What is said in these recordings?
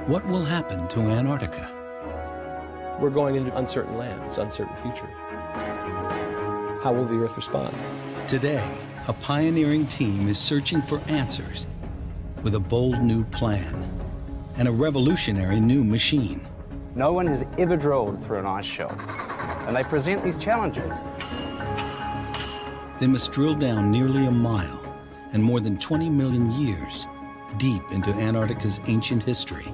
What will happen to Antarctica? We're going into uncertain lands, uncertain future. How will the Earth respond? Today, a pioneering team is searching for answers with a bold new plan and a revolutionary new machine. No one has ever drilled through an ice shelf, and they present these challenges. They must drill down nearly a mile and more than 20 million years deep into Antarctica's ancient history.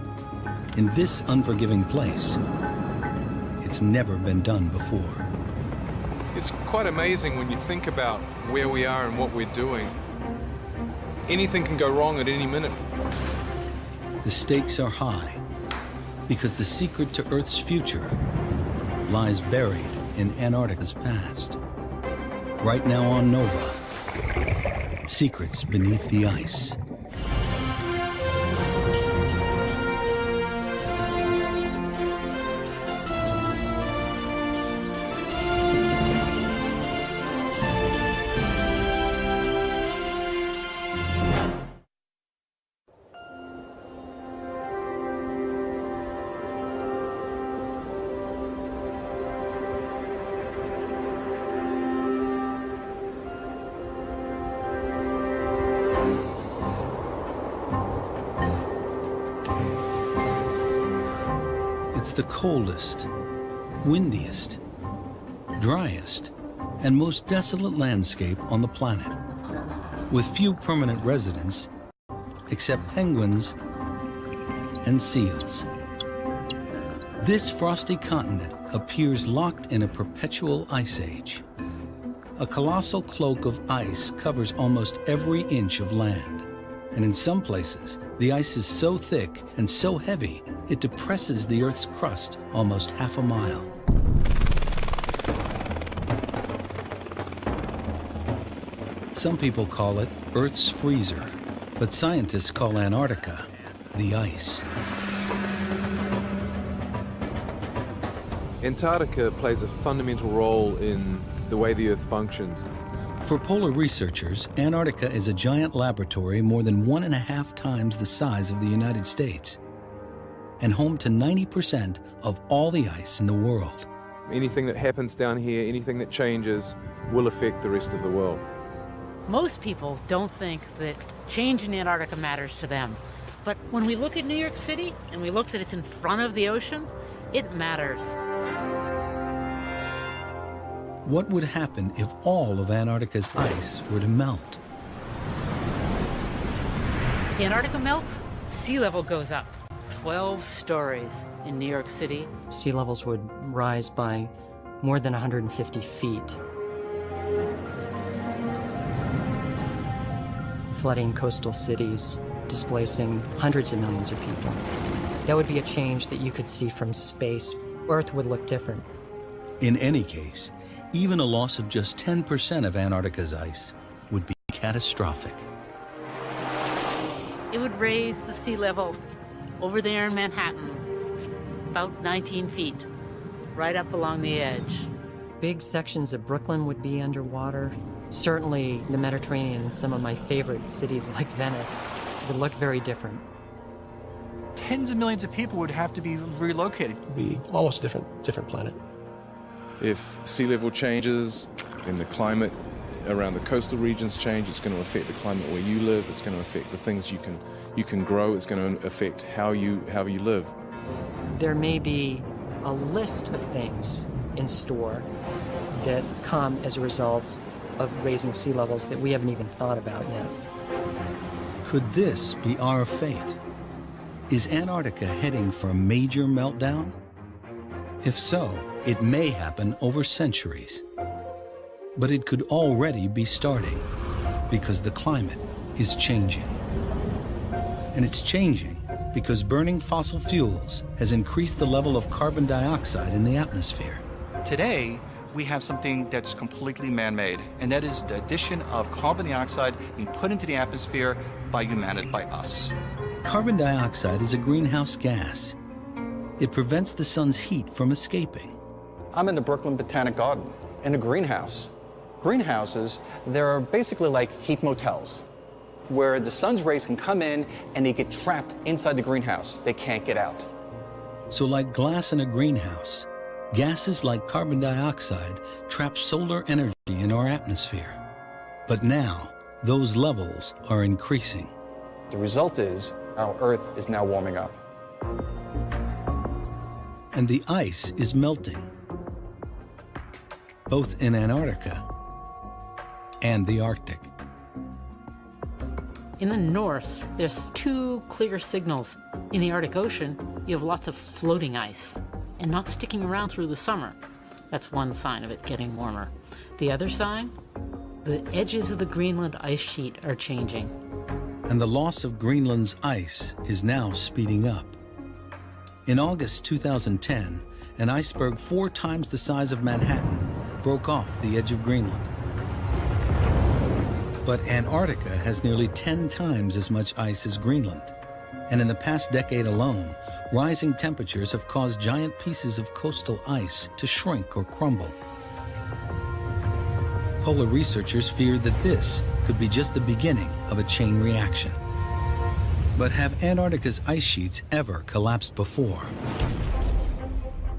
In this unforgiving place, it's never been done before. It's quite amazing when you think about where we are and what we're doing. Anything can go wrong at any minute. The stakes are high because the secret to Earth's future lies buried in Antarctica's past. Right now on Nova, Secrets Beneath the Ice. It's the coldest, windiest, driest, and most desolate landscape on the planet, with few permanent residents except penguins and seals. This frosty continent appears locked in a perpetual ice age. A colossal cloak of ice covers almost every inch of land, and in some places, the ice is so thick and so heavy it depresses the Earth's crust almost half a mile. Some people call it Earth's freezer, but scientists call Antarctica the ice. Antarctica plays a fundamental role in the way the Earth functions. For polar researchers, Antarctica is a giant laboratory more than 1.5 times the size of the United States, and home to 90% of all the ice in the world. Anything that happens down here, anything that changes, will affect the rest of the world. Most people don't think that change in Antarctica matters to them. But when we look at New York City and we look that it's in front of the ocean, it matters. What would happen if all of Antarctica's ice were to melt? Antarctica melts, sea level goes up 12 stories in New York City. Sea levels would rise by more than 150 feet. Flooding coastal cities, displacing hundreds of millions of people. That would be a change that you could see from space. Earth would look different. In any case, even a loss of just 10% of Antarctica's ice would be catastrophic. It would raise the sea level over there in Manhattan about 19 feet, right up along the edge. Big sections of Brooklyn would be underwater. Certainly the Mediterranean and some of my favorite cities like Venice would look very different. Tens of millions of people would have to be relocated. It would be almost a different planet. If sea level changes and the climate around the coastal regions change, it's going to affect the climate where you live. It's going to affect the things you can grow. It's going to affect how you live. There may be a list of things in store that come as a result of raising sea levels that we haven't even thought about yet. Could this be our fate? Is Antarctica heading for a major meltdown? If so, it may happen over centuries. But it could already be starting because the climate is changing. And it's changing because burning fossil fuels has increased the level of carbon dioxide in the atmosphere. Today, we have something that's completely man-made, and that is the addition of carbon dioxide being put into the atmosphere by humanity, by us. Carbon dioxide is a greenhouse gas. It prevents the sun's heat from escaping. I'm in the Brooklyn Botanic Garden, in a greenhouse. Greenhouses, they're basically like heat motels. where the sun's rays can come in and they get trapped inside the greenhouse. They can't get out. So like glass in a greenhouse, gases like carbon dioxide trap solar energy in our atmosphere. But now, those levels are increasing. The result is our Earth is now warming up. And the ice is melting, both in Antarctica and the Arctic. In the north, there's two clear signals. In the Arctic Ocean, you have lots of floating ice and not sticking around through the summer. That's one sign of it getting warmer. The other sign, the edges of the Greenland ice sheet are changing. And the loss of Greenland's ice is now speeding up. In August 2010, an iceberg 4 times the size of Manhattan broke off the edge of Greenland. But Antarctica has nearly 10 times as much ice as Greenland. And in the past decade alone, rising temperatures have caused giant pieces of coastal ice to shrink or crumble. Polar researchers fear that this could be just the beginning of a chain reaction. But have Antarctica's ice sheets ever collapsed before?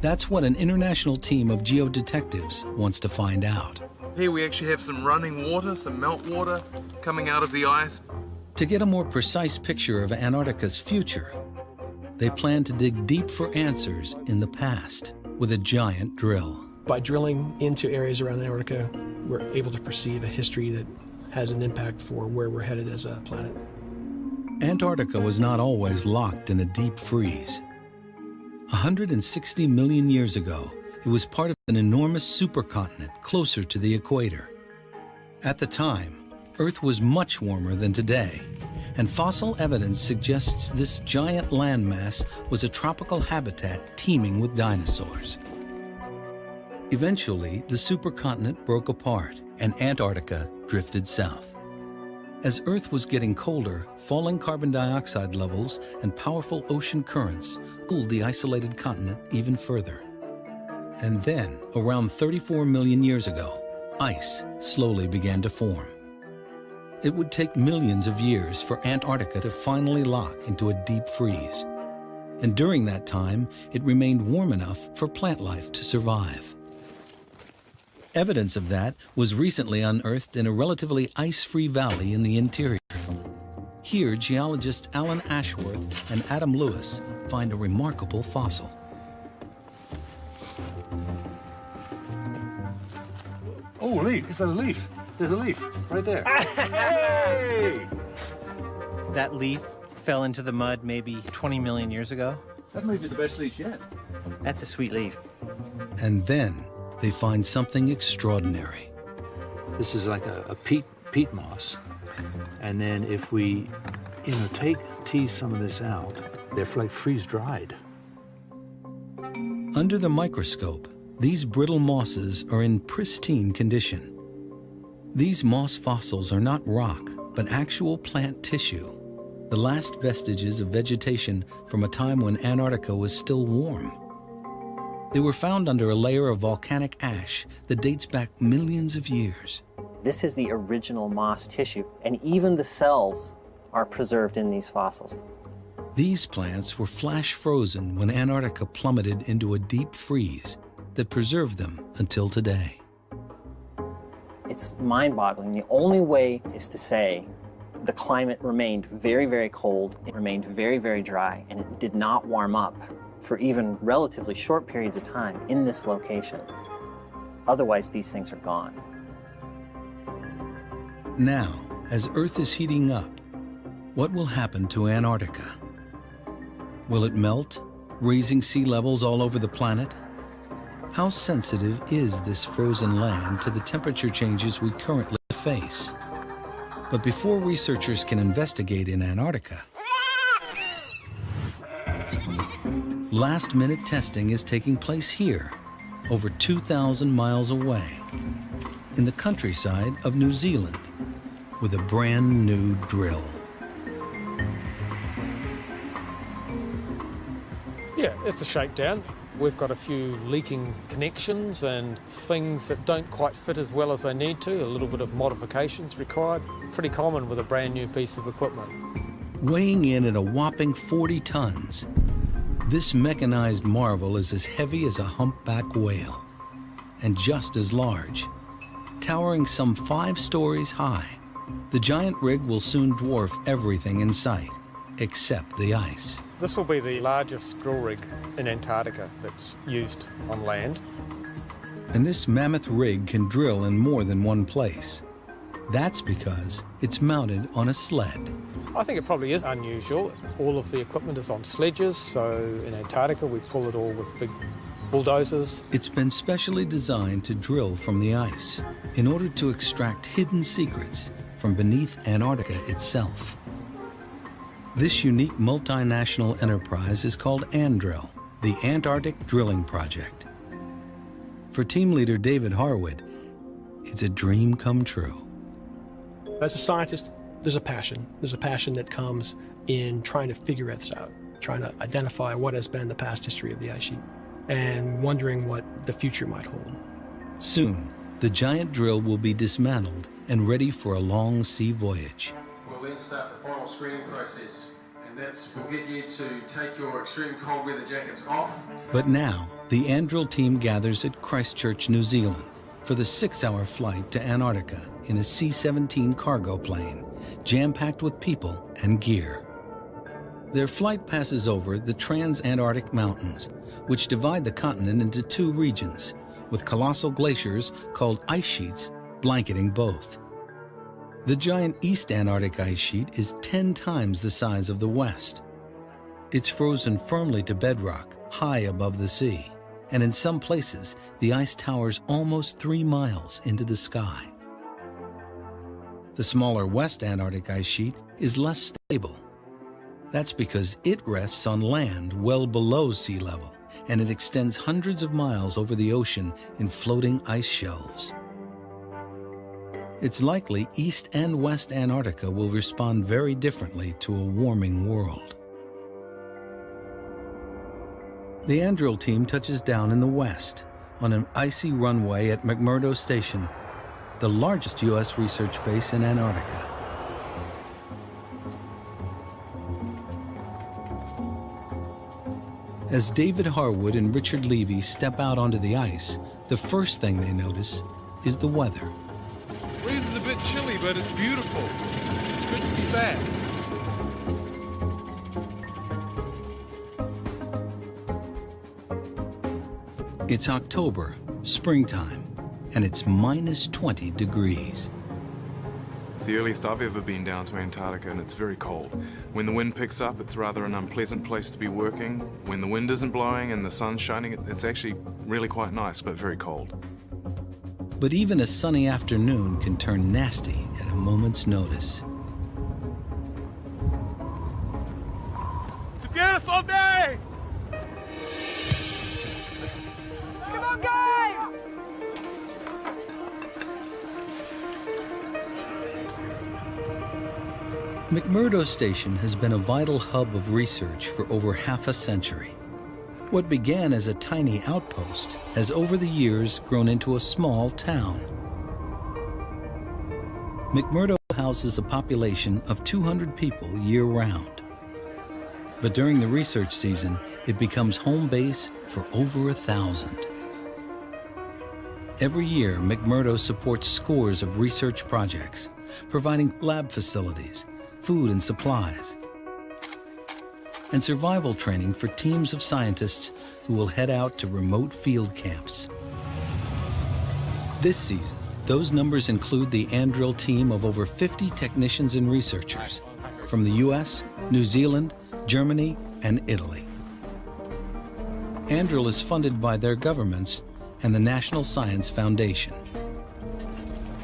That's what an international team of geodetectives wants to find out. Here we actually have some running water, some meltwater coming out of the ice. To get a more precise picture of Antarctica's future, they plan to dig deep for answers in the past with a giant drill. By drilling into areas around Antarctica, we're able to perceive a history that has an impact for where we're headed as a planet. Antarctica was not always locked in a deep freeze. 160 million years ago, it was part of an enormous supercontinent closer to the equator. At the time, Earth was much warmer than today, and fossil evidence suggests this giant landmass was a tropical habitat teeming with dinosaurs. Eventually, the supercontinent broke apart and Antarctica drifted south. As Earth was getting colder, falling carbon dioxide levels and powerful ocean currents cooled the isolated continent even further. And then, around 34 million years ago, ice slowly began to form. It would take millions of years for Antarctica to finally lock into a deep freeze. And during that time, it remained warm enough for plant life to survive. Evidence of that was recently unearthed in a relatively ice-free valley in the interior. Here, geologists Alan Ashworth and Adam Lewis find a remarkable fossil. Oh, a leaf. Is that a leaf? There's a leaf right there. Hey! That leaf fell into the mud maybe 20 million years ago. That may be the best leaf yet. That's a sweet leaf. And then they find something extraordinary. This is like a peat moss. And then if we, tease some of this out, they're like freeze-dried. Under the microscope, these brittle mosses are in pristine condition. These moss fossils are not rock, but actual plant tissue, the last vestiges of vegetation from a time when Antarctica was still warm. They were found under a layer of volcanic ash that dates back millions of years. This is the original moss tissue, and even the cells are preserved in these fossils. These plants were flash frozen when Antarctica plummeted into a deep freeze that preserved them until today. It's mind-boggling. The only way is to say the climate remained very, very cold, it remained very, very dry, and it did not warm up for even relatively short periods of time in this location. Otherwise, these things are gone. Now, as Earth is heating up, what will happen to Antarctica? Will it melt, raising sea levels all over the planet? How sensitive is this frozen land to the temperature changes we currently face? But before researchers can investigate in Antarctica, last-minute testing is taking place here, over 2,000 miles away, in the countryside of New Zealand, with a brand new drill. Yeah, it's a shakedown. We've got a few leaking connections and things that don't quite fit as well as they need to. A little bit of modifications required. Pretty common with a brand new piece of equipment. Weighing in at a whopping 40 tons, this mechanized marvel is as heavy as a humpback whale and just as large. Towering some 5 stories high, the giant rig will soon dwarf everything in sight, except the ice. This will be the largest drill rig in Antarctica that's used on land. And this mammoth rig can drill in more than one place. That's because it's mounted on a sled. I think it probably is unusual. All of the equipment is on sledges, so in Antarctica we pull it all with big bulldozers. It's been specially designed to drill from the ice in order to extract hidden secrets from beneath Antarctica itself. This unique multinational enterprise is called ANDRIL, the Antarctic Drilling Project. For team leader David Harwood, it's a dream come true. As a scientist, there's a passion. There's a passion that comes in trying to figure this out, trying to identify what has been the past history of the ice sheet, and wondering what the future might hold. Soon, the giant drill will be dismantled and ready for a long sea voyage. We'll then start the final screening process, and we'll get you to take your extreme cold weather jackets off. But now, the ANDRIL team gathers at Christchurch, New Zealand, for the 6-hour flight to Antarctica in a C-17 cargo plane, jam-packed with people and gear. Their flight passes over the Trans-Antarctic Mountains, which divide the continent into 2 regions, with colossal glaciers called ice sheets blanketing both. The giant East Antarctic ice sheet is 10 times the size of the West. It's frozen firmly to bedrock, high above the sea, and in some places, the ice towers almost 3 miles into the sky. The smaller West Antarctic ice sheet is less stable. That's because it rests on land well below sea level, and it extends hundreds of miles over the ocean in floating ice shelves. It's likely East and West Antarctica will respond very differently to a warming world. The ANDRIL team touches down in the west on an icy runway at McMurdo Station, the largest U.S. research base in Antarctica. As David Harwood and Richard Levy step out onto the ice, the first thing they notice is the weather. Breeze is a bit chilly, but it's beautiful. It's good to be back. It's October, springtime, and it's minus 20 degrees. It's the earliest I've ever been down to Antarctica, and it's very cold. When the wind picks up, it's rather an unpleasant place to be working. When the wind isn't blowing and the sun's shining, it's actually really quite nice, but very cold. But even a sunny afternoon can turn nasty at a moment's notice. It's a beautiful day! Come on, guys! McMurdo Station has been a vital hub of research for over half a century. What began as a tiny outpost has over the years grown into a small town. McMurdo houses a population of 200 people year-round. But during the research season, it becomes home base for over 1,000. Every year, McMurdo supports scores of research projects, providing lab facilities, food and supplies, and survival training for teams of scientists who will head out to remote field camps. This season, those numbers include the ANDRIL team of over 50 technicians and researchers from the US, New Zealand, Germany, and Italy. ANDRIL is funded by their governments and the National Science Foundation.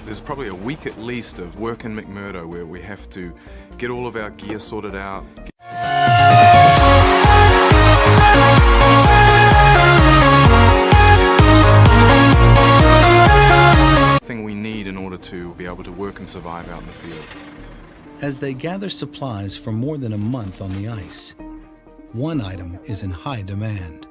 There's probably a week at least of work in McMurdo where we have to get all of our gear sorted out. Everything we need in order to be able to work and survive out in the field. As they gather supplies for more than a month on the ice, one item is in high demand.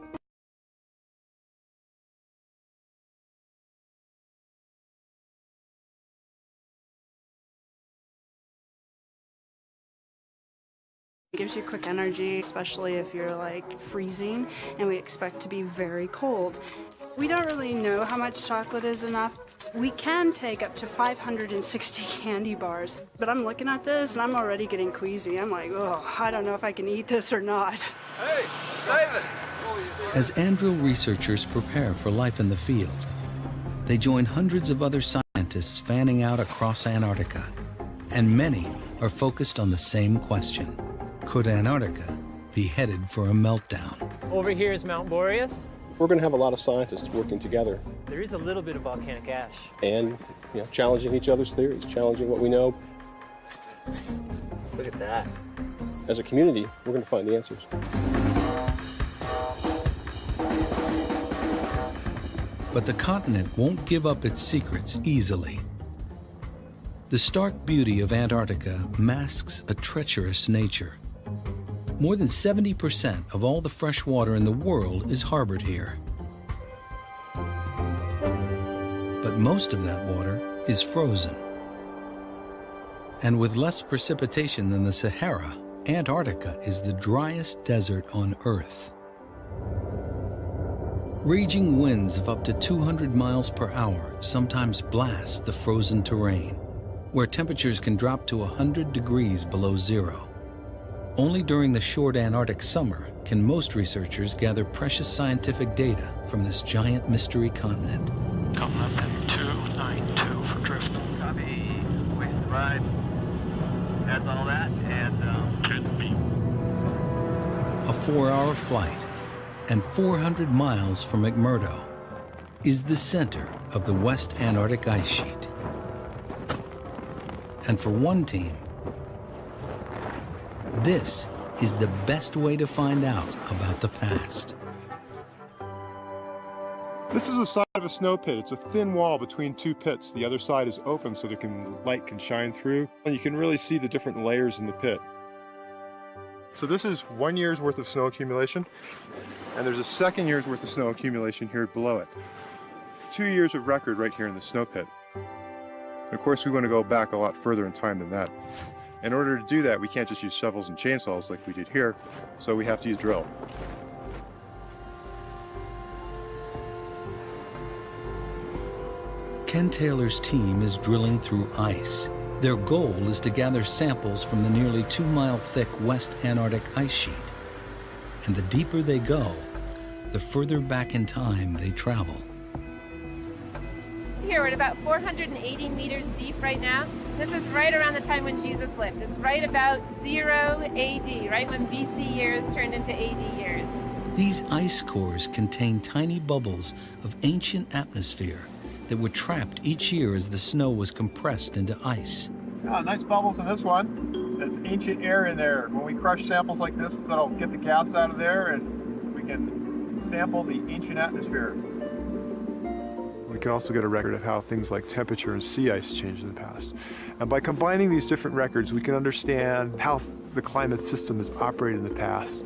gives you quick energy, especially if you're like freezing, and we expect to be very cold. We don't really know how much chocolate is enough. We can take up to 560 candy bars, but I'm looking at this and I'm already getting queasy. I'm like, oh, I don't know if I can eat this or not. Hey, David! As Andrill researchers prepare for life in the field, they join hundreds of other scientists fanning out across Antarctica, and many are focused on the same question. Could Antarctica be headed for a meltdown? Over here is Mount Boreas. We're going to have a lot of scientists working together There is a little bit of volcanic ash. and challenging each other's theories, challenging what we know. Look at that. As a community, we're going to find the answers. But the continent won't give up its secrets easily. The stark beauty of Antarctica masks a treacherous nature. More than 70% of all the fresh water in the world is harbored here. But most of that water is frozen. And with less precipitation than the Sahara, Antarctica is the driest desert on Earth. Raging winds of up to 200 miles per hour sometimes blast the frozen terrain, where temperatures can drop to 100 degrees below zero. Only during the short Antarctic summer can most researchers gather precious scientific data from this giant mystery continent. Continent 292 for drift. Copy, wait, ride. That's all that, and 10 feet. A 4-hour flight and 400 miles from McMurdo is the center of the West Antarctic ice sheet. And for one team, this is the best way to find out about the past. This is the side of a snow pit. It's a thin wall between two pits. The other side is open so light can shine through, and you can really see the different layers in the pit. So this is 1 year's worth of snow accumulation, and there's a second year's worth of snow accumulation here below it. 2 years of record right here in the snow pit. And of course, we want to go back a lot further in time than that. In order to do that, we can't just use shovels and chainsaws like we did here, so we have to use drill. Ken Taylor's team is drilling through ice. Their goal is to gather samples from the nearly 2-mile-thick West Antarctic ice sheet. And the deeper they go, the further back in time they travel. Here, we're at about 480 meters deep right now. This is right around the time when Jesus lived. It's right about 0 AD, right when BC years turned into AD years. These ice cores contain tiny bubbles of ancient atmosphere that were trapped each year as the snow was compressed into ice. Yeah, nice bubbles in this one. That's ancient air in there. When we crush samples like this, that'll get the gas out of there and we can sample the ancient atmosphere. We can also get a record of how things like temperature and sea ice changed in the past. And by combining these different records, we can understand how the climate system has operated in the past.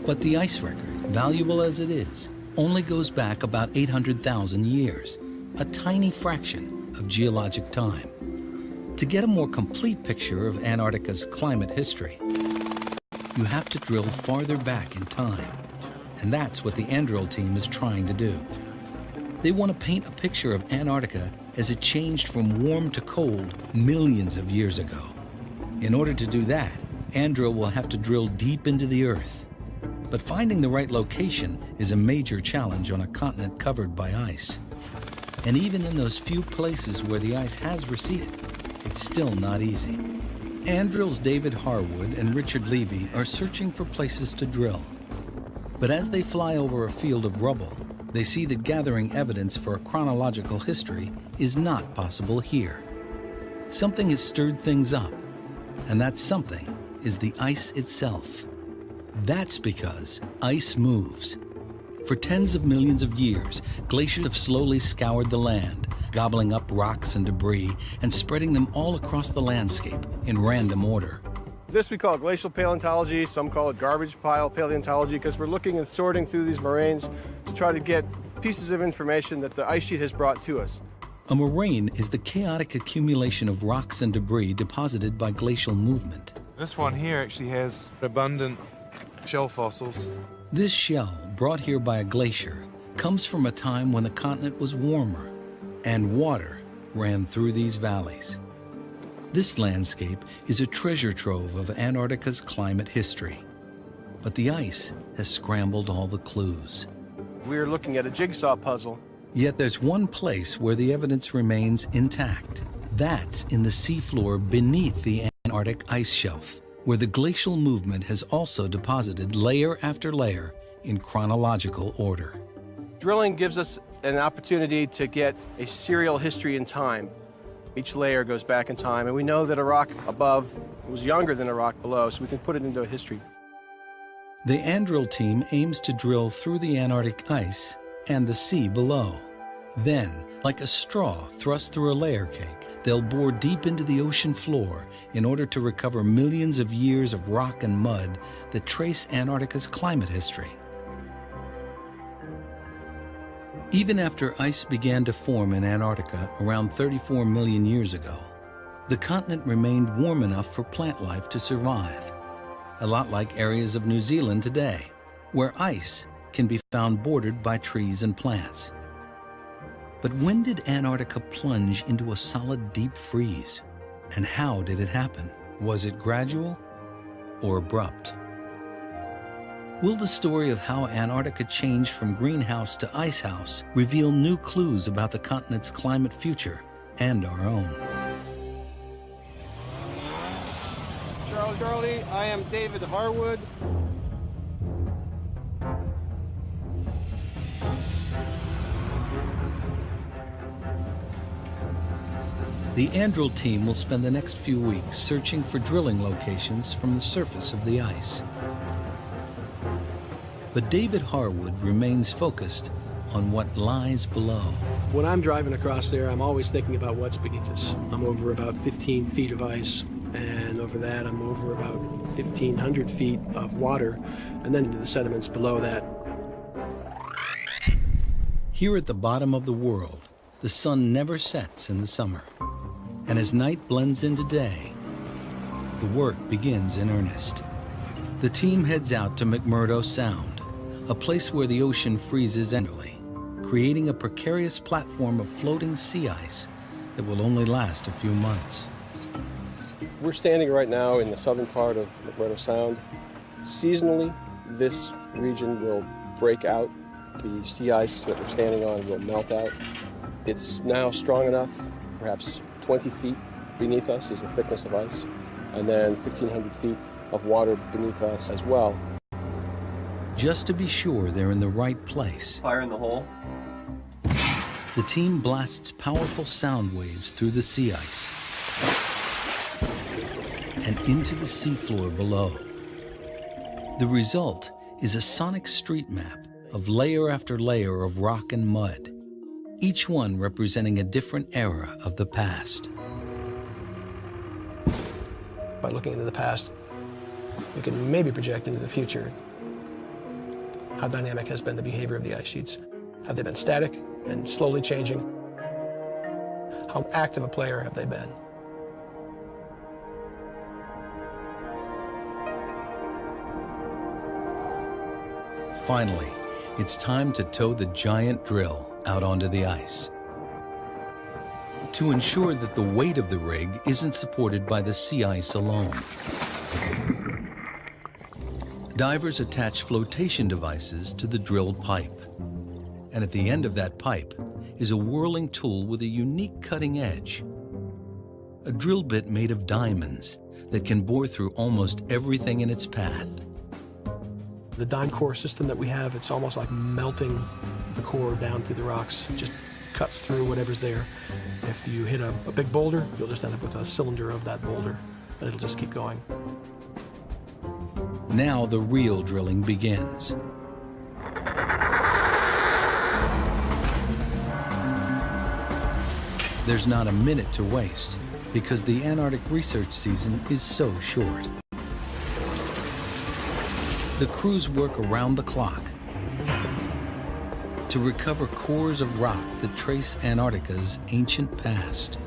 But the ice record, valuable as it is, only goes back about 800,000 years, a tiny fraction of geologic time. To get a more complete picture of Antarctica's climate history, you have to drill farther back in time. And that's what the Andrill team is trying to do. They want to paint a picture of Antarctica as it changed from warm to cold millions of years ago. In order to do that, Andrill will have to drill deep into the Earth. But finding the right location is a major challenge on a continent covered by ice. And even in those few places where the ice has receded, it's still not easy. Andrill's David Harwood and Richard Levy are searching for places to drill. But as they fly over a field of rubble, they see that gathering evidence for a chronological history is not possible here. Something has stirred things up, and that something is the ice itself. That's because ice moves. For tens of millions of years, glaciers have slowly scoured the land, gobbling up rocks and debris and spreading them all across the landscape in random order. This we call glacial paleontology. Some call it garbage pile paleontology because we're looking and sorting through these moraines to try to get pieces of information that the ice sheet has brought to us. A moraine is the chaotic accumulation of rocks and debris deposited by glacial movement. This one here actually has abundant shell fossils. This shell, brought here by a glacier, comes from a time when the continent was warmer and water ran through these valleys. This landscape is a treasure trove of Antarctica's climate history. But the ice has scrambled all the clues. We're looking at a jigsaw puzzle. Yet there's one place where the evidence remains intact. That's in the seafloor beneath the Antarctic ice shelf, where the glacial movement has also deposited layer after layer in chronological order. Drilling gives us an opportunity to get a serial history in time. Each layer goes back in time, and we know that a rock above was younger than a rock below, so we can put it into a history. The Andrill team aims to drill through the Antarctic ice and the sea below. Then, like a straw thrust through a layer cake, they'll bore deep into the ocean floor in order to recover millions of years of rock and mud that trace Antarctica's climate history. Even after ice began to form in Antarctica around 34 million years ago, the continent remained warm enough for plant life to survive, a lot like areas of New Zealand today, where ice can be found bordered by trees and plants. But when did Antarctica plunge into a solid deep freeze? And how did it happen? Was it gradual or abrupt? Will the story of how Antarctica changed from greenhouse to icehouse reveal new clues about the continent's climate future and our own? Charles Gurley, I am David Harwood. The Andrill team will spend the next few weeks searching for drilling locations from the surface of the ice. But David Harwood remains focused on what lies below. When I'm driving across there, I'm always thinking about what's beneath us. I'm over about 15 feet of ice, and over that I'm over about 1,500 feet of water, and then into the sediments below that. Here at the bottom of the world, the sun never sets in the summer. And as night blends into day, the work begins in earnest. The team heads out to McMurdo Sound, a place where the ocean freezes annually, creating a precarious platform of floating sea ice that will only last a few months. We're standing right now in the southern part of McMurdo Sound. Seasonally, this region will break out. The sea ice that we're standing on will melt out. It's now strong enough, perhaps 20 feet beneath us is the thickness of ice, and then 1,500 feet of water beneath us as well. Just to be sure they're in the right place, Fire in the hole. the team blasts powerful sound waves through the sea ice and into the seafloor below. The result is a sonic street map of layer after layer of rock and mud, each one representing a different era of the past. By looking into the past, we can maybe project into the future. How dynamic has been the behavior of the ice sheets? Have they been static and slowly changing? How active a player have they been? Finally, it's time to tow the giant drill out onto the ice. To ensure that the weight of the rig isn't supported by the sea ice alone, divers attach flotation devices to the drilled pipe. And at the end of that pipe is a whirling tool with a unique cutting edge. A drill bit made of diamonds that can bore through almost everything in its path. The dime core system that we have, it's almost like melting the core down through the rocks. It just cuts through whatever's there. If you hit a big boulder, you'll just end up with a cylinder of that boulder, and it'll just keep going. Now the real drilling begins. There's not a minute to waste because the Antarctic research season is so short. The crews work around the clock, to recover cores of rock that trace Antarctica's ancient past.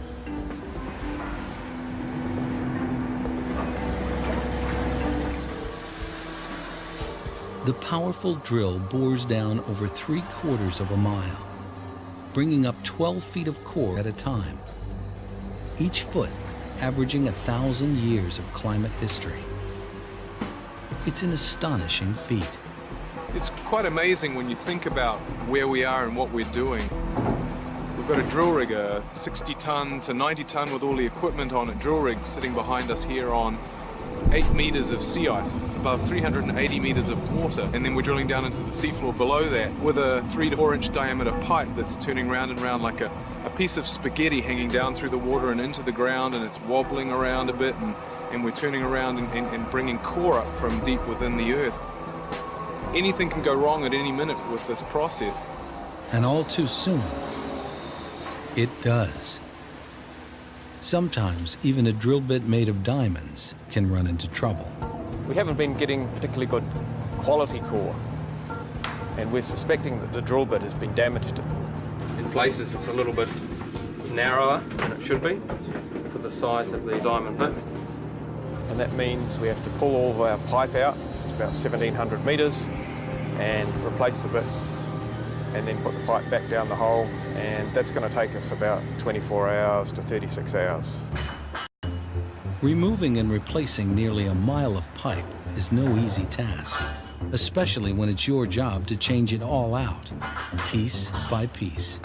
The powerful drill bores down over 3/4 of a mile, bringing up 12 feet of core at a time, each foot averaging 1,000 years of climate history. It's an astonishing feat. It's quite amazing when you think about where we are and what we're doing. We've got a drill rig, a 60-ton to 90-ton with all the equipment on it drill rig sitting behind us here on 8 meters of sea ice, above 380 meters of water, and then we're drilling down into the seafloor below that with a 3 to 4 inch diameter pipe that's turning round and round like a piece of spaghetti hanging down through the water and into the ground, and it's wobbling around a bit, and we're turning around and bringing core up from deep within the earth. Anything can go wrong at any minute with this process. And all too soon, it does. Sometimes even a drill bit made of diamonds can run into trouble. We haven't been getting particularly good quality core, and we're suspecting that the drill bit has been damaged. In places it's a little bit narrower than it should be for the size of the diamond bits. And that means we have to pull all of our pipe out, it's about 1,700 metres, and replace the bit, and then put the pipe back down the hole, and that's going to take us about 24 hours to 36 hours. Removing and replacing nearly a mile of pipe is no easy task, especially when it's your job to change it all out, piece by piece.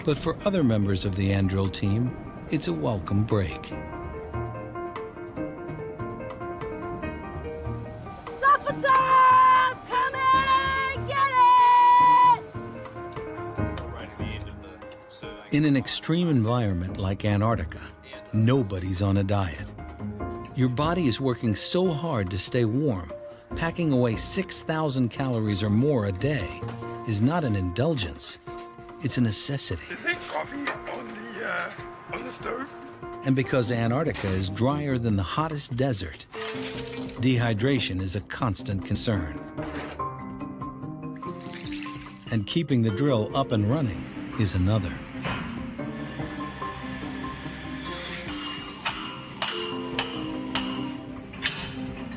But for other members of the Andrill team, it's a welcome break. In an extreme environment like Antarctica, nobody's on a diet. Your body is working so hard to stay warm, packing away 6,000 calories or more a day is not an indulgence, it's a necessity. Is there coffee on the stove? And because Antarctica is drier than the hottest desert, dehydration is a constant concern. And keeping the drill up and running is another.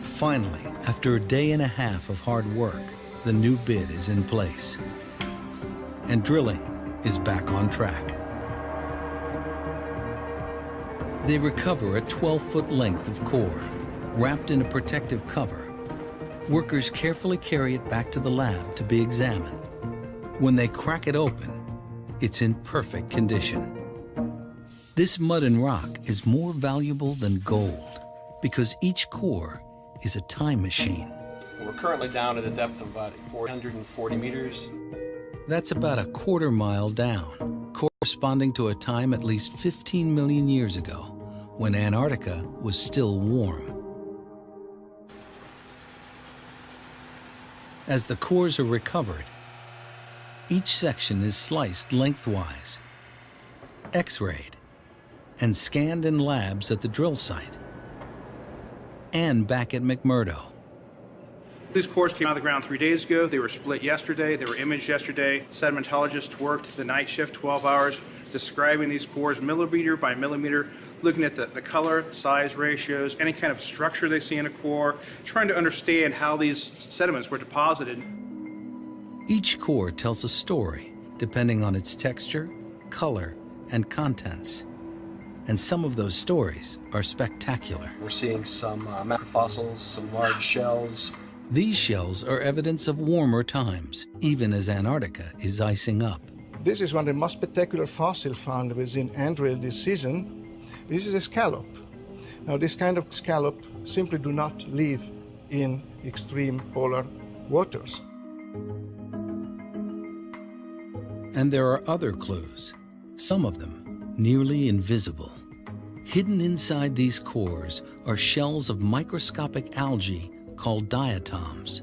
Finally, after a day and a half of hard work, the new bit is in place. And drilling is back on track. They recover a 12-foot length of core, wrapped in a protective cover. Workers carefully carry it back to the lab to be examined. When they crack it open, it's in perfect condition. This mud and rock is more valuable than gold because each core is a time machine. We're currently down at a depth of about 440 meters. That's about a quarter mile down, corresponding to a time at least 15 million years ago, when Antarctica was still warm. As the cores are recovered, each section is sliced lengthwise, X-rayed, and scanned in labs at the drill site and back at McMurdo. These cores came out of the ground 3 days ago. They were split yesterday. They were imaged yesterday. Sedimentologists worked the night shift 12 hours, describing these cores millimeter by millimeter, looking at the color, size ratios, any kind of structure they see in a core, trying to understand how these sediments were deposited. Each core tells a story depending on its texture, color, and contents. And some of those stories are spectacular. We're seeing some macrofossils, some large shells. These shells are evidence of warmer times, even as Antarctica is icing up. This is one of the most spectacular fossils found within Andrill this season. This is a scallop. Now, this kind of scallop simply do not live in extreme polar waters. And there are other clues, some of them nearly invisible. Hidden inside these cores are shells of microscopic algae called diatoms.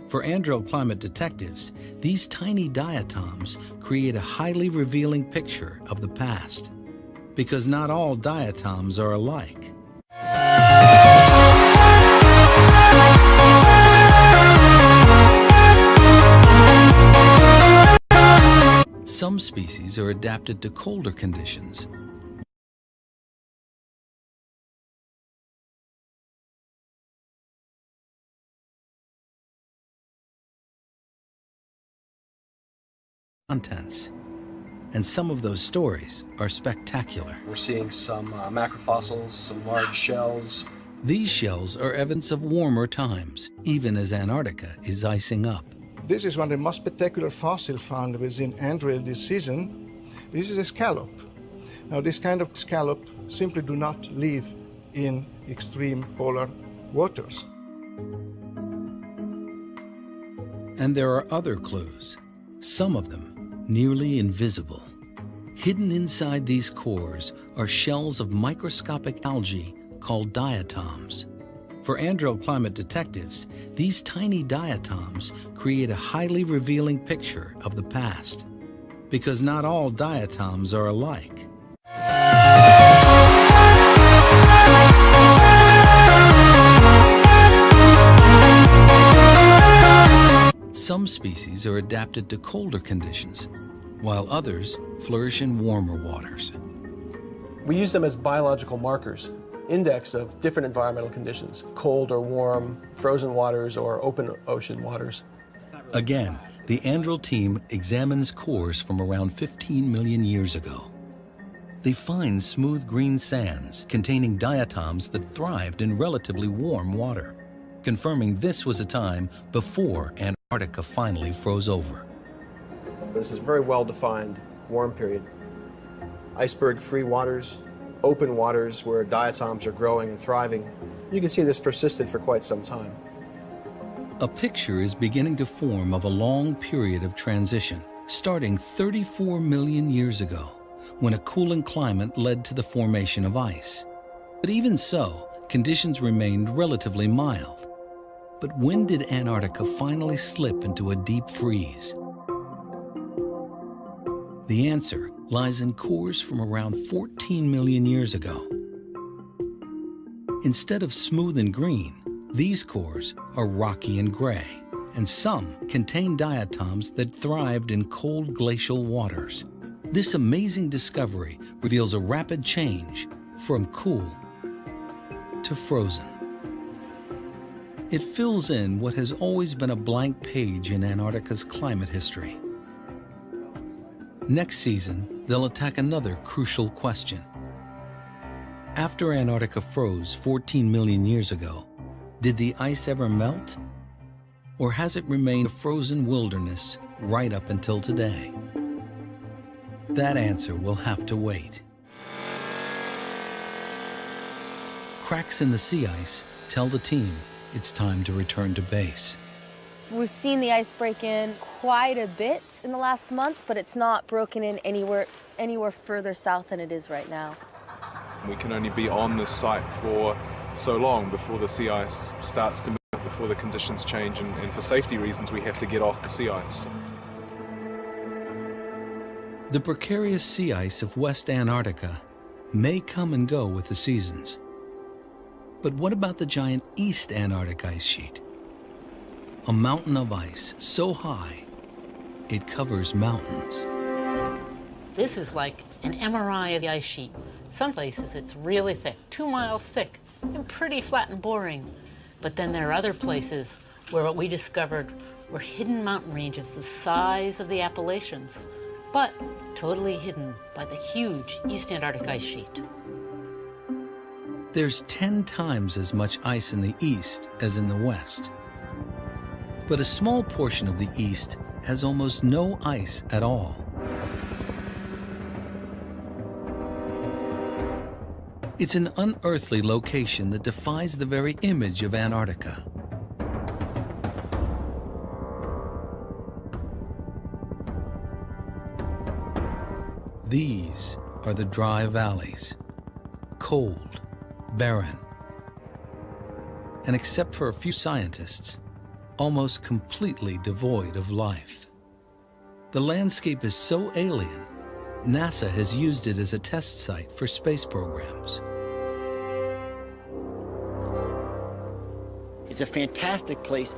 For Andrill climate detectives, these tiny diatoms create a highly revealing picture of the past, because not all diatoms are alike. Some species are adapted to colder conditions. Contents. And some of those stories are spectacular. We're seeing some macrofossils, some large shells. These shells are evidence of warmer times, even as Antarctica is icing up. This is one of the most spectacular fossils found within Andrew this season. This is a scallop. Now, this kind of scallop simply do not live in extreme polar waters. And there are other clues, some of them nearly invisible. Hidden inside these cores are shells of microscopic algae called diatoms. For Andrel climate detectives, these tiny diatoms create a highly revealing picture of the past, because not all diatoms are alike. Some species are adapted to colder conditions, while others flourish in warmer waters. We use them as biological markers, index of different environmental conditions, cold or warm, frozen waters or open ocean waters. Again, the Andrel team examines cores from around 15 million years ago. They find smooth green sands containing diatoms that thrived in relatively warm water, confirming this was a time before Antarctica finally froze over. This is a very well-defined warm period. Iceberg-free waters, open waters where diatoms are growing and thriving. You can see this persisted for quite some time. A picture is beginning to form of a long period of transition, starting 34 million years ago, when a cooling climate led to the formation of ice. But even so, conditions remained relatively mild. But when did Antarctica finally slip into a deep freeze? The answer lies in cores from around 14 million years ago. Instead of smooth and green, these cores are rocky and gray, and some contain diatoms that thrived in cold glacial waters. This amazing discovery reveals a rapid change from cool to frozen. It fills in what has always been a blank page in Antarctica's climate history. Next season, they'll attack another crucial question. After Antarctica froze 14 million years ago, did the ice ever melt? Or has it remained a frozen wilderness right up until today? That answer will have to wait. Cracks in the sea ice tell the team it's time to return to base. We've seen the ice break in quite a bit in the last month, but it's not broken in anywhere further south than it is right now. We can only be on this site for so long before the sea ice starts to melt, before the conditions change, and for safety reasons we have to get off the sea ice. The precarious sea ice of West Antarctica may come and go with the seasons. But what about the giant East Antarctic ice sheet? A mountain of ice so high, it covers mountains. This is like an MRI of the ice sheet. Some places it's really thick, 2 miles thick, and pretty flat and boring. But then there are other places where what we discovered were hidden mountain ranges the size of the Appalachians, but totally hidden by the huge East Antarctic ice sheet. There's 10 times as much ice in the east as in the west. But a small portion of the east has almost no ice at all. It's an unearthly location that defies the very image of Antarctica. These are the dry valleys, cold, barren, and except for a few scientists, almost completely devoid of life. The landscape is so alien, NASA has used it as a test site for space programs. It's a fantastic place.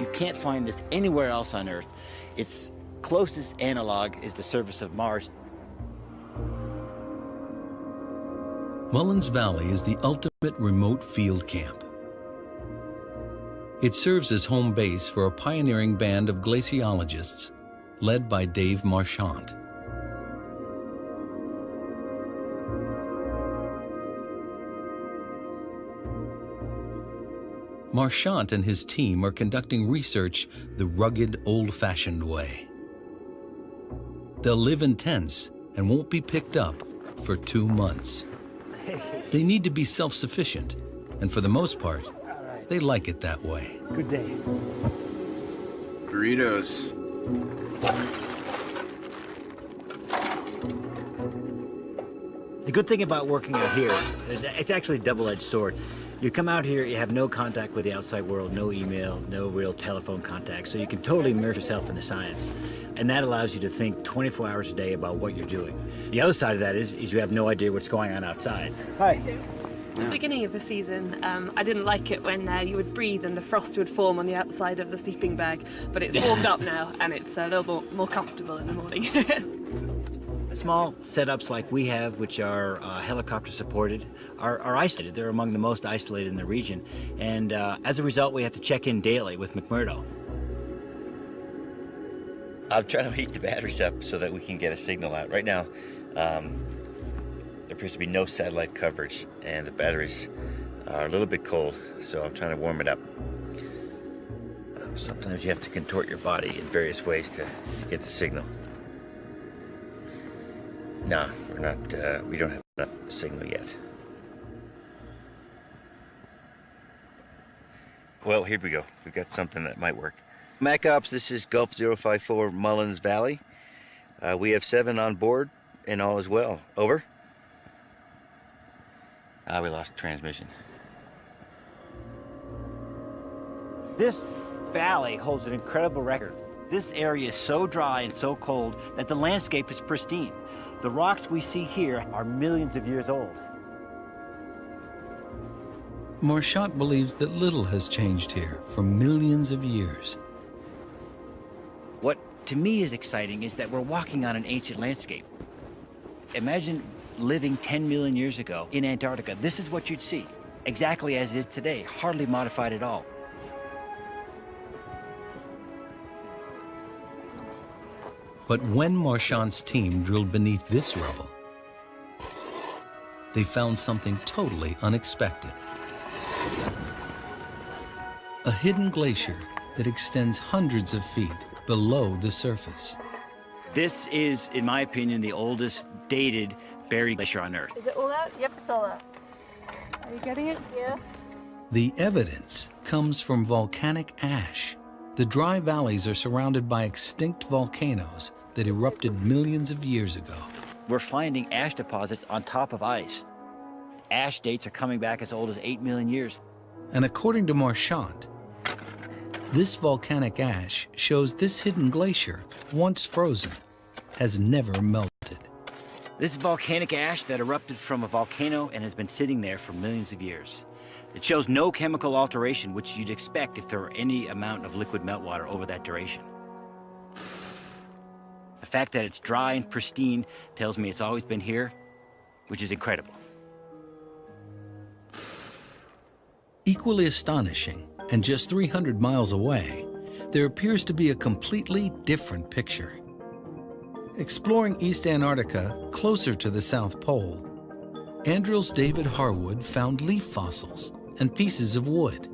You can't find this anywhere else on Earth. It's closest analog is the surface of Mars. Mullins Valley is the ultimate remote field camp. It serves as home base for a pioneering band of glaciologists led by Dave Marchant. Marchant and his team are conducting research the rugged, old-fashioned way. They'll live in tents and won't be picked up for 2 months. They need to be self-sufficient, and for the most part, they like it that way. Good day. Burritos. The good thing about working out here is that it's actually a double-edged sword. You come out here, you have no contact with the outside world, no email, no real telephone contact, so you can totally immerse yourself in the science. And that allows you to think 24 hours a day about what you're doing. The other side of that is you have no idea what's going on outside. Hi. At the beginning of the season, I didn't like it when you would breathe and the frost would form on the outside of the sleeping bag, but it's warmed up now and it's a little more comfortable in the morning. Small setups like we have, which are helicopter supported, are isolated. They're among the most isolated in the region. And as a result, we have to check in daily with McMurdo. I'm trying to heat the batteries up so that we can get a signal out. Right now, there appears to be no satellite coverage, and the batteries are a little bit cold, so I'm trying to warm it up. Sometimes you have to contort your body in various ways to get the signal. No, we're not, we don't have enough signal yet. Well, here we go. We've got something that might work. Mac Ops, this is Gulf 054 Mullins Valley. We have 7 on board and all is well. Over. We lost transmission. This valley holds an incredible record. This area is so dry and so cold that the landscape is pristine. The rocks we see here are millions of years old. Marchant believes that little has changed here for millions of years. What to me is exciting is that we're walking on an ancient landscape. Imagine living 10 million years ago in Antarctica. This is what you'd see, exactly as it is today, hardly modified at all. But when Marchant's team drilled beneath this rubble, they found something totally unexpected. A hidden glacier that extends hundreds of feet below the surface. This is, in my opinion, the oldest dated buried glacier on Earth. Is it all out? Yep, it's all out. Are you getting it? Yeah. The evidence comes from volcanic ash. The dry valleys are surrounded by extinct volcanoes that erupted millions of years ago. We're finding ash deposits on top of ice. Ash dates are coming back as old as 8 million years. And according to Marchant, this volcanic ash shows this hidden glacier, once frozen, has never melted. This is volcanic ash that erupted from a volcano and has been sitting there for millions of years. It shows no chemical alteration, which you'd expect if there were any amount of liquid meltwater over that duration. The fact that it's dry and pristine tells me it's always been here, which is incredible. Equally astonishing, and just 300 miles away, there appears to be a completely different picture. Exploring East Antarctica, closer to the South Pole, Andrill's David Harwood found leaf fossils and pieces of wood.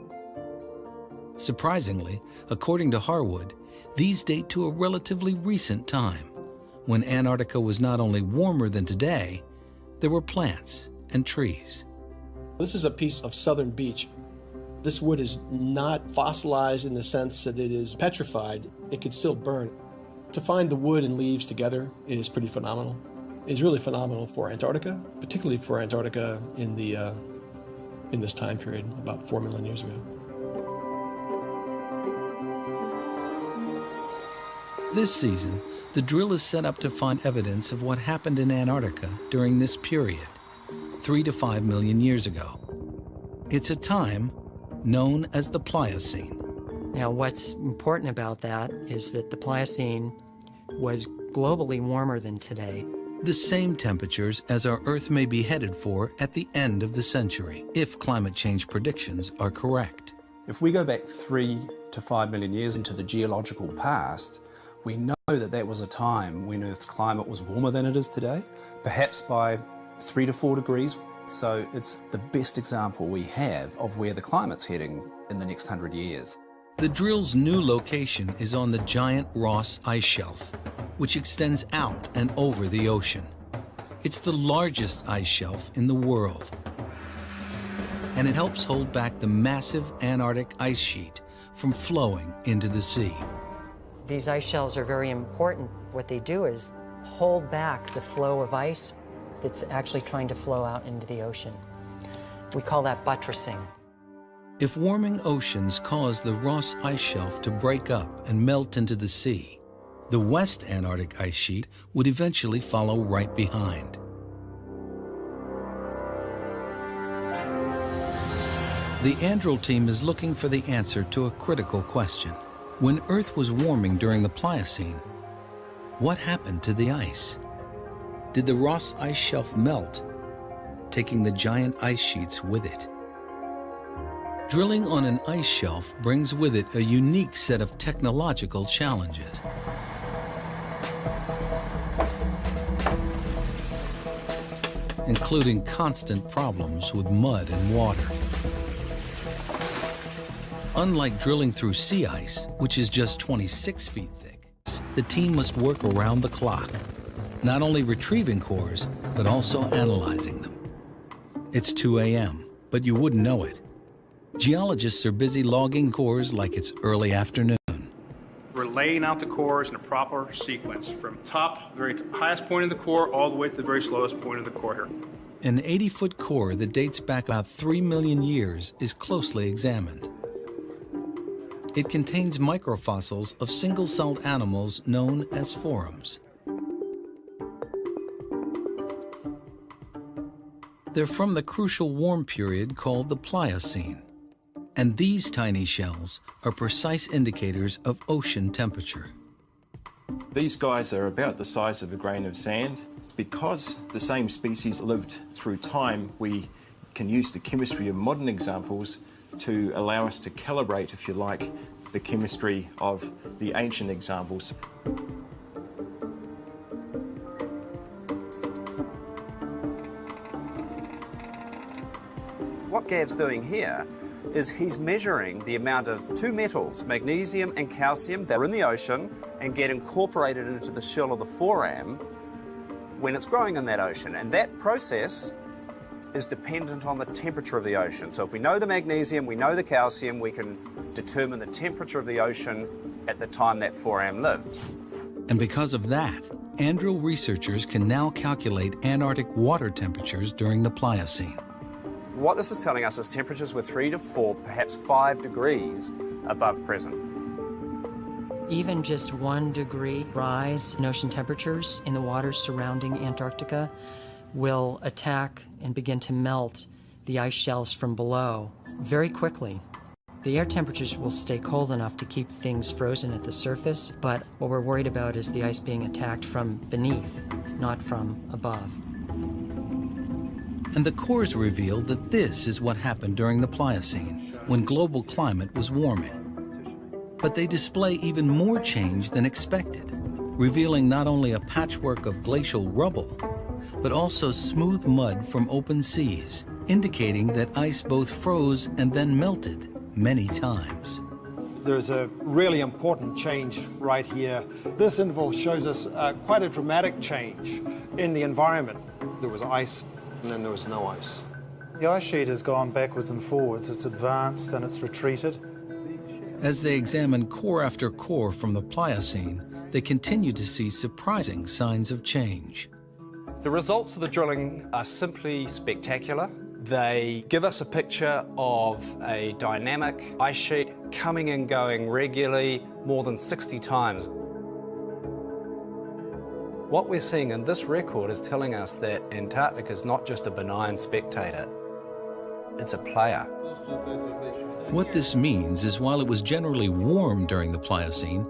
Surprisingly, according to Harwood, these date to a relatively recent time, when Antarctica was not only warmer than today, there were plants and trees. This is a piece of southern beech. This wood is not fossilized in the sense that it is petrified. It could still burn. To find the wood and leaves together is pretty phenomenal. It's really phenomenal for Antarctica, particularly for Antarctica in this time period, about 4 million years ago. This season, the drill is set up to find evidence of what happened in Antarctica during this period, 3 to 5 million years ago. It's a time known as the Pliocene. Now, what's important about that is that the Pliocene was globally warmer than today. The same temperatures as our Earth may be headed for at the end of the century, if climate change predictions are correct. If we go back 3 to 5 million years into the geological past, we know that that was a time when Earth's climate was warmer than it is today, perhaps by 3 to 4 degrees. So it's the best example we have of where the climate's heading in the next 100 years. The drill's new location is on the giant Ross Ice Shelf, which extends out and over the ocean. It's the largest ice shelf in the world, and it helps hold back the massive Antarctic ice sheet from flowing into the sea. These ice shelves are very important. What they do is hold back the flow of ice that's actually trying to flow out into the ocean. We call that buttressing. If warming oceans cause the Ross Ice Shelf to break up and melt into the sea, the West Antarctic ice sheet would eventually follow right behind. The Andril team is looking for the answer to a critical question. When Earth was warming during the Pliocene, what happened to the ice? Did the Ross Ice Shelf melt, taking the giant ice sheets with it? Drilling on an ice shelf brings with it a unique set of technological challenges. Including constant problems with mud and water. Unlike drilling through sea ice, which is just 26 feet thick, the team must work around the clock, not only retrieving cores, but also analyzing them. It's 2 a.m., but you wouldn't know it. Geologists are busy logging cores like it's early afternoon. We're laying out the cores in a proper sequence from top, very highest point of the core, all the way to the very slowest point of the core here. An 80-foot core that dates back about 3 million years is closely examined. It contains microfossils of single-celled animals known as forams. They're from the crucial warm period called the Pliocene. And these tiny shells are precise indicators of ocean temperature. These guys are about the size of a grain of sand. Because the same species lived through time, we can use the chemistry of modern examples to allow us to calibrate, if you like, the chemistry of the ancient examples. What Gav's doing here is he's measuring the amount of two metals, magnesium and calcium, that are in the ocean and get incorporated into the shell of the foram when it's growing in that ocean. And that process is dependent on the temperature of the ocean. So if we know the magnesium, we know the calcium, we can determine the temperature of the ocean at the time that foram lived. And because of that, Andril researchers can now calculate Antarctic water temperatures during the Pliocene. What this is telling us is temperatures were 3 to 4, perhaps 5 degrees above present. Even just 1 degree rise in ocean temperatures in the waters surrounding Antarctica will attack and begin to melt the ice shelves from below very quickly. The air temperatures will stay cold enough to keep things frozen at the surface, but what we're worried about is the ice being attacked from beneath, not from above. And the cores reveal that this is what happened during the Pliocene, when global climate was warming. But they display even more change than expected, revealing not only a patchwork of glacial rubble, but also smooth mud from open seas, indicating that ice both froze and then melted many times. There's a really important change right here. This interval shows us quite a dramatic change in the environment. There was ice, and then there was no ice. The ice sheet has gone backwards and forwards. It's advanced and it's retreated. As they examine core after core from the Pliocene, they continue to see surprising signs of change. The results of the drilling are simply spectacular. They give us a picture of a dynamic ice sheet coming and going regularly more than 60 times. What we're seeing in this record is telling us that Antarctica is not just a benign spectator, it's a player. What this means is while it was generally warm during the Pliocene,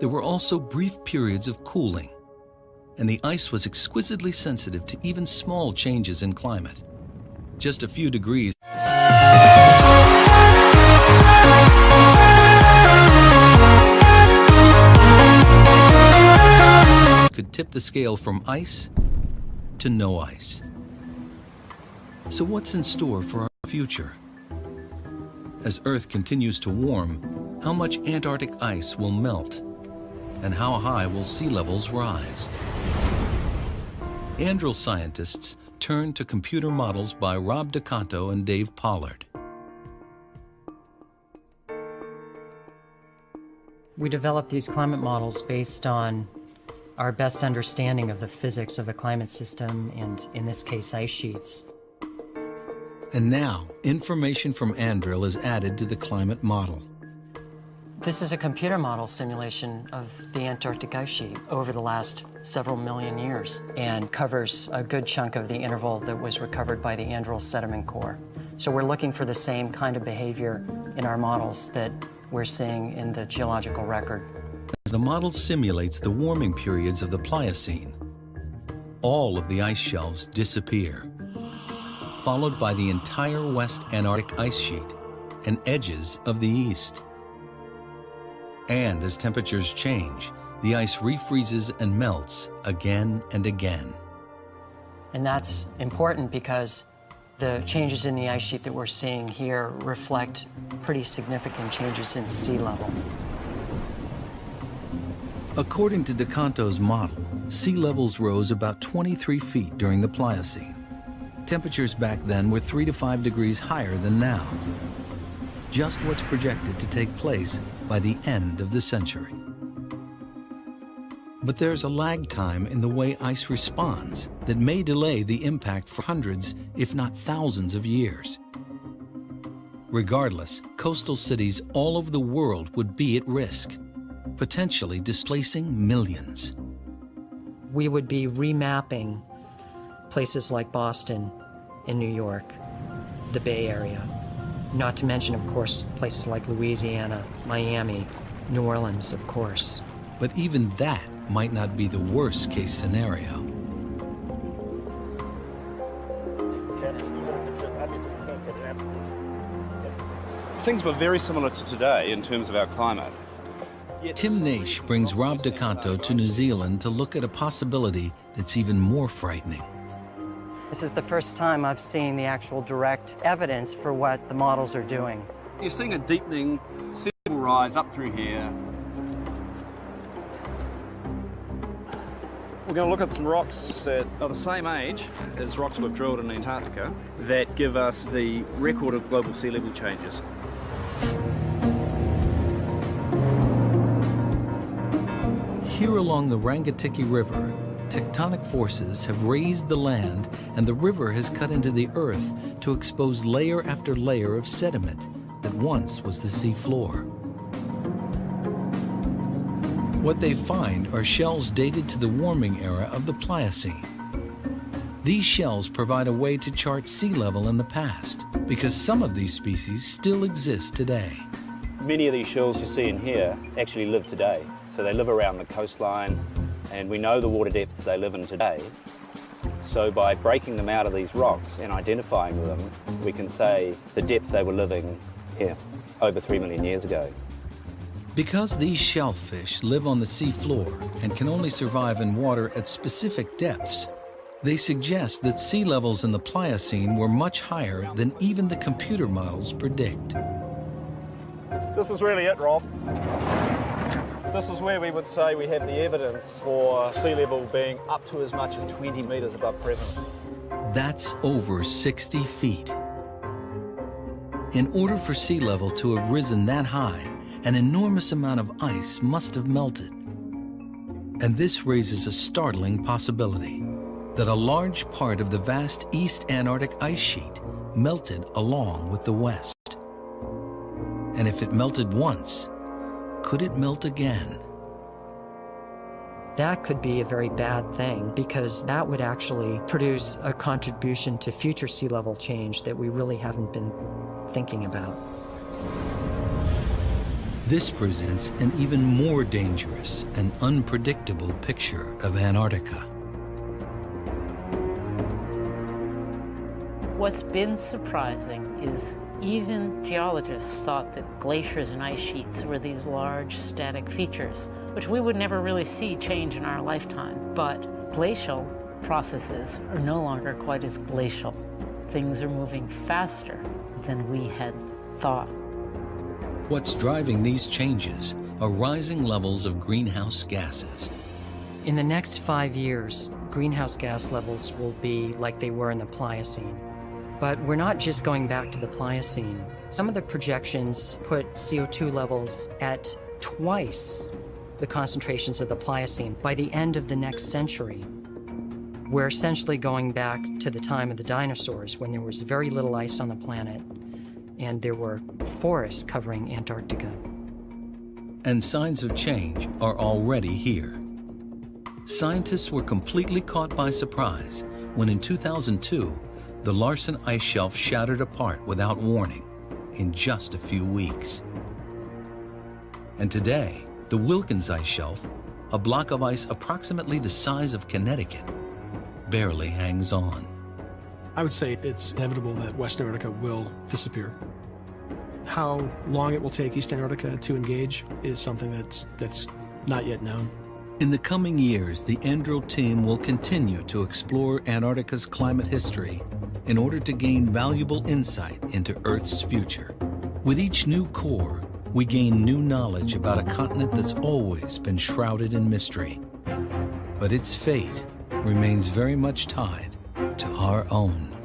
there were also brief periods of cooling, and the ice was exquisitely sensitive to even small changes in climate. Just a few degrees could tip the scale from ice to no ice. So what's in store for our future? As Earth continues to warm, how much Antarctic ice will melt? And how high will sea levels rise? Anduril scientists turn to computer models by Rob DeCanto and Dave Pollard. We developed these climate models based on our best understanding of the physics of the climate system and, in this case, ice sheets. And now, information from Anduril is added to the climate model. This is a computer model simulation of the Antarctic ice sheet over the last several million years and covers a good chunk of the interval that was recovered by the Anduril sediment core. So we're looking for the same kind of behavior in our models that we're seeing in the geological record. The model simulates the warming periods of the Pliocene. All of the ice shelves disappear, followed by the entire West Antarctic ice sheet and edges of the East. And as temperatures change, the ice refreezes and melts again and again. And that's important because the changes in the ice sheet that we're seeing here reflect pretty significant changes in sea level. According to DeCanto's model, sea levels rose about 23 feet during the Pliocene. Temperatures back then were 3 to 5 degrees higher than now. Just what's projected to take place by the end of the century. But there's a lag time in the way ice responds that may delay the impact for hundreds, if not thousands of years. Regardless, coastal cities all over the world would be at risk, potentially displacing millions. We would be remapping places like Boston and New York, the Bay Area, not to mention, of course, places like Louisiana, Miami, New Orleans, of course. But even that might not be the worst case scenario. Things were very similar to today in terms of our climate. Tim Naish brings Rob DeCanto to New Zealand to look at a possibility that's even more frightening. This is the first time I've seen the actual direct evidence for what the models are doing. You're seeing a deepening sea level rise up through here. We're going to look at some rocks that are the same age as rocks we've drilled in Antarctica that give us the record of global sea level changes. Here along the Rangitikei River, tectonic forces have raised the land and the river has cut into the earth to expose layer after layer of sediment that once was the sea floor. What they find are shells dated to the warming era of the Pliocene. These shells provide a way to chart sea level in the past because some of these species still exist today. Many of these shells you see in here actually live today. So they live around the coastline, and we know the water depths they live in today. So by breaking them out of these rocks and identifying them, we can say the depth they were living here over 3 million years ago. Because these shellfish live on the sea floor and can only survive in water at specific depths, they suggest that sea levels in the Pliocene were much higher than even the computer models predict. This is really it, Rob. This is where we would say we have the evidence for sea level being up to as much as 20 metres above present. That's over 60 feet. In order for sea level to have risen that high, an enormous amount of ice must have melted. And this raises a startling possibility that a large part of the vast East Antarctic ice sheet melted along with the West. And if it melted once, could it melt again? That could be a very bad thing because that would actually produce a contribution to future sea level change that we really haven't been thinking about. This presents an even more dangerous and unpredictable picture of Antarctica. What's been surprising is even geologists thought that glaciers and ice sheets were these large static features, which we would never really see change in our lifetime. But glacial processes are no longer quite as glacial. Things are moving faster than we had thought. What's driving these changes are rising levels of greenhouse gases. In the next 5 years, greenhouse gas levels will be like they were in the Pliocene. But we're not just going back to the Pliocene. Some of the projections put CO2 levels at twice the concentrations of the Pliocene by the end of the next century. We're essentially going back to the time of the dinosaurs, when there was very little ice on the planet and there were forests covering Antarctica. And signs of change are already here. Scientists were completely caught by surprise when in 2002, the Larsen ice shelf shattered apart without warning in just a few weeks. And today, the Wilkins ice shelf, a block of ice approximately the size of Connecticut, barely hangs on. I would say it's inevitable that West Antarctica will disappear. How long it will take East Antarctica to engage is something that's not yet known. In the coming years, the Andro team will continue to explore Antarctica's climate history in order to gain valuable insight into Earth's future. With each new core, we gain new knowledge about a continent that's always been shrouded in mystery. But its fate remains very much tied to our own.